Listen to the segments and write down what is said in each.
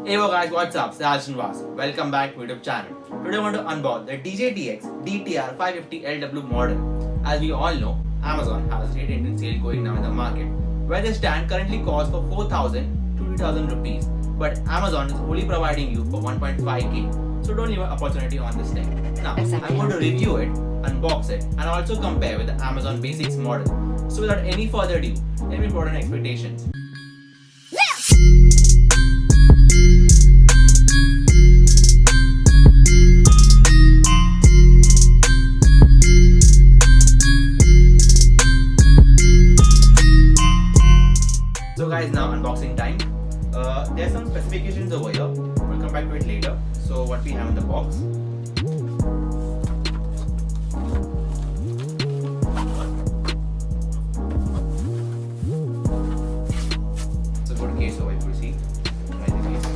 Hey guys, what's up? Saj Vas. Welcome back to YouTube channel. Today I want to unbox the DIGITEK DTR 550LW model. As we all know, Amazon has a Indian sale going now in the market, where the stand currently costs for 4,000 to 3,000 rupees. But Amazon is only providing you for 1.5k. So don't leave an opportunity on this thing. Now, I'm going to review it, unbox it, and also compare with the Amazon Basics model. So without any further ado, let me put on expectations. So guys, now unboxing time. There's some specifications over here. We'll come back to it later. So what we have in the box. It's a good case over here, you see. Right in the case.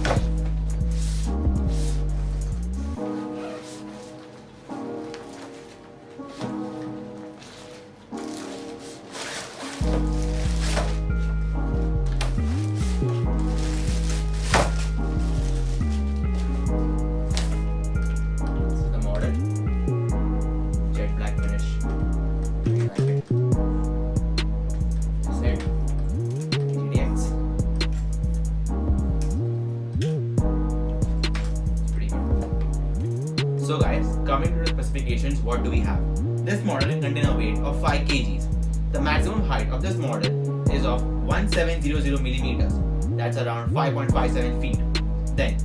So guys, coming to the specifications, what do we have? This model can contain a weight of 5 kgs. The maximum height of this model is of 1700 millimeters. That's around 5.57 feet. Then,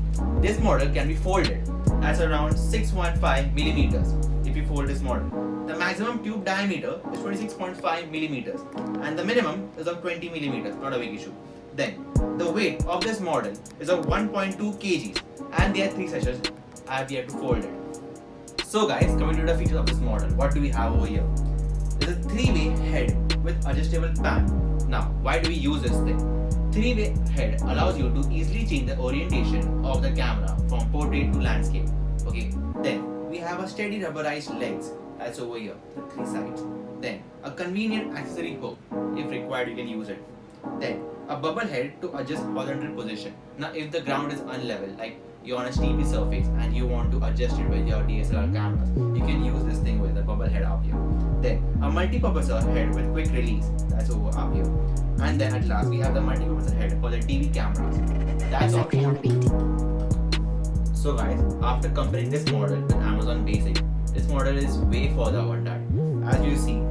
this model can be folded. That's around 615 millimeters if you fold this model. The maximum tube diameter is 26.5 millimeters and the minimum is of 20 millimeters, not a big issue. Then, the weight of this model is of 1.2 kgs and there are 3 sections. I have yet to fold it. So guys, coming to the features of this model, what do we have over here? There's a 3-way head with adjustable pan. Now, why do we use this thing? 3-way head allows you to easily change the orientation of the camera from portrait to landscape. Okay, then we have a steady rubberized legs, that's over here, the 3 sides. Then a convenient accessory hook, if required you can use it. Then a bubble head to adjust horizontal position. Now if the ground is unlevel, like you're on a steepy surface and you want to adjust it with your DSLR cameras, you can use this thing with the bubble head up here. Then a multi-purpose head with quick release, that's over up here. And then at last we have the multi-purpose head for the TV cameras. That's all. So guys, after comparing this model with Amazon Basic, this model is way further on that. As you see,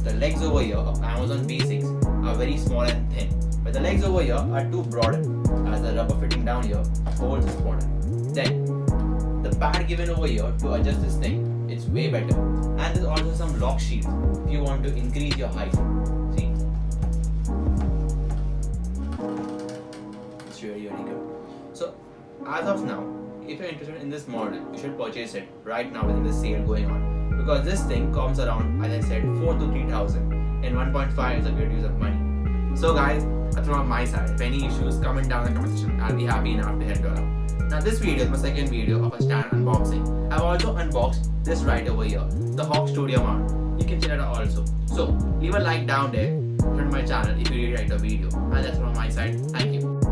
the legs over here of Amazon Basics are very small and thin, but the legs over here are too broad, as the rubber fitting down here holds this model. Then the pad given over here to adjust this thing, it's way better. And there's also some lock shields if you want to increase your height. See, it's really good. So as of now, if you're interested in this model, you should purchase it right now within the sale going on, because this thing comes around, as I said, 4 to 3,000 and 1.5 is a good use of money. So guys, that's from my side. If any issues, comment down in the comment section. I'll be happy enough to help you out. Now this video is my second video of a stand unboxing. I've also unboxed this right over here, the Hawk Studio mount. You can check it out also. So leave a like down there, subscribe to my channel if you really like the video. And that's from my side. Thank you.